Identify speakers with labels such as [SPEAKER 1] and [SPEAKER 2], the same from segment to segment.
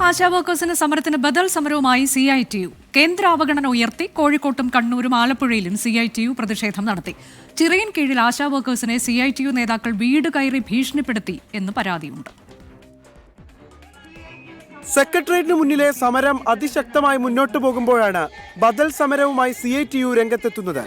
[SPEAKER 1] ആശാ വർക്കേഴ്സിന് സമരത്തിന് ബദൽ സമരവുമായി CITU. കേന്ദ്ര അവഗണന ഉയർത്തി കോഴിക്കോട്ടും കണ്ണൂരും ആലപ്പുഴയിലും CITU പ്രതിഷേധം നടത്തി. ചിറയിൻ കീഴിൽ ആശാ വർക്കേഴ്സിനെ CITU നേതാക്കൾ വീട് കയറി ഭീഷണിപ്പെടുത്തി എന്ന് പരാതിയുണ്ട്.
[SPEAKER 2] സെക്രട്ടേറിയറ്റിന് മുന്നിലെ സമരം അതിശക്തമായി മുന്നോട്ടു പോകുമ്പോഴാണ് ബദൽ സമരവുമായി CITU രംഗത്തെത്തുന്നത്.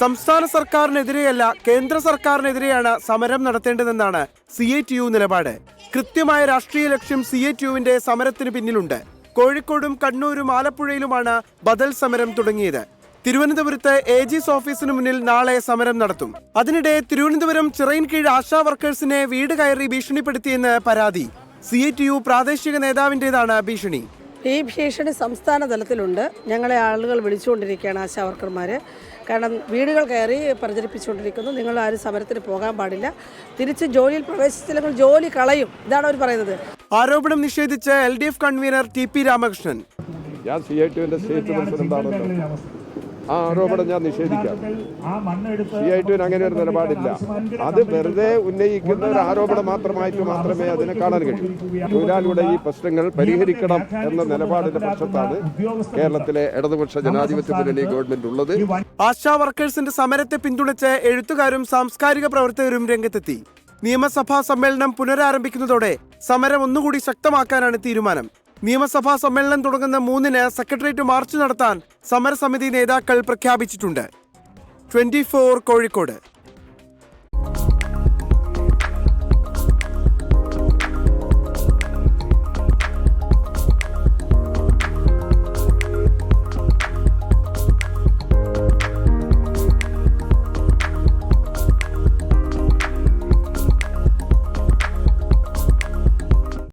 [SPEAKER 2] സംസ്ഥാന സർക്കാരിനെതിരെയല്ല, കേന്ദ്ര സർക്കാരിനെതിരെയാണ് സമരം നടത്തേണ്ടതെന്നാണ് CITU നിലപാട്. കൃത്യമായ രാഷ്ട്രീയ ലക്ഷ്യം CITUവിന്റെ സമരത്തിന് പിന്നിലുണ്ട്. കോഴിക്കോടും കണ്ണൂരും ആലപ്പുഴയിലുമാണ് ബദൽ സമരം തുടങ്ങിയത്. തിരുവനന്തപുരത്ത് AG's ഓഫീസിന് മുന്നിൽ നാളെ സമരം നടത്തും. അതിനിടെ തിരുവനന്തപുരം ചിറയിൻ കീഴ് ആശാ വർക്കേഴ്സിനെ വീട് കയറി ഭീഷണിപ്പെടുത്തിയെന്ന് പരാതി. CITU പ്രാദേശിക നേതാവിൻ്റെതാണ് ഭീഷണി.
[SPEAKER 3] ഈ ഭീഷണി സംസ്ഥാന തലത്തിലുണ്ട്. ഞങ്ങളെ ആളുകൾ വിളിച്ചുകൊണ്ടിരിക്കുകയാണ്, ആശാ വർക്കർമാർ. കാരണം വീടുകൾ കയറി പ്രചരിപ്പിച്ചുകൊണ്ടിരിക്കുന്നു. നിങ്ങൾ ആരും സമരത്തിന് പോകാൻ പാടില്ല, തിരിച്ച് ജോലിയിൽ പ്രവേശിച്ചില്ലെങ്കിൽ ജോലി കളയും, ഇതാണ് അവർ പറയുന്നത്.
[SPEAKER 2] ആരോപണം നിഷേധിച്ച് LDF കൺവീനർ TP രാമകൃഷ്ണൻ.
[SPEAKER 4] ഞാൻ CITUവിന്റെ സ്റ്റേറ്റ് പ്രസിഡന്റാണല്ലോ, ആ ആരോപണം ഞാൻ നിഷേധിക്കാം. CITUവിന് അങ്ങനെ ഒരു നിലപാടില്ല. അത് വെറുതെ ഉന്നയിക്കുന്ന ഒരു ആരോപണം മാത്രമേ അതിനെ കാണാൻ കഴിയൂ. തൊഴിലാളിയുടെ ഈ പ്രശ്നങ്ങൾ പരിഹരിക്കണം എന്ന നിലപാടിന്റെ പക്ഷത്താണ് കേരളത്തിലെ ഇടതുപക്ഷ ജനാധിപത്യ മുന്നണി ഗവൺമെന്റ് ഉള്ളത്.
[SPEAKER 2] ആശാ വർക്കേഴ്സിന്റെ സമരത്തെ പിന്തുണച്ച് എഴുത്തുകാരും സാംസ്കാരിക പ്രവർത്തകരും രംഗത്തെത്തി. നിയമസഭാ സമ്മേളനം പുനരാരംഭിക്കുന്നതോടെ സമരം ഒന്നുകൂടി ശക്തമാക്കാനാണ് തീരുമാനം. നിയമസഭാ സമ്മേളനം തുടങ്ങുന്ന 3-ന് സെക്രട്ടേറിയറ്റ് മാർച്ച് നടത്താൻ സമരസമിതി നേതാക്കൾ പ്രഖ്യാപിച്ചിട്ടുണ്ട്. 24 കോഴിക്കോട്.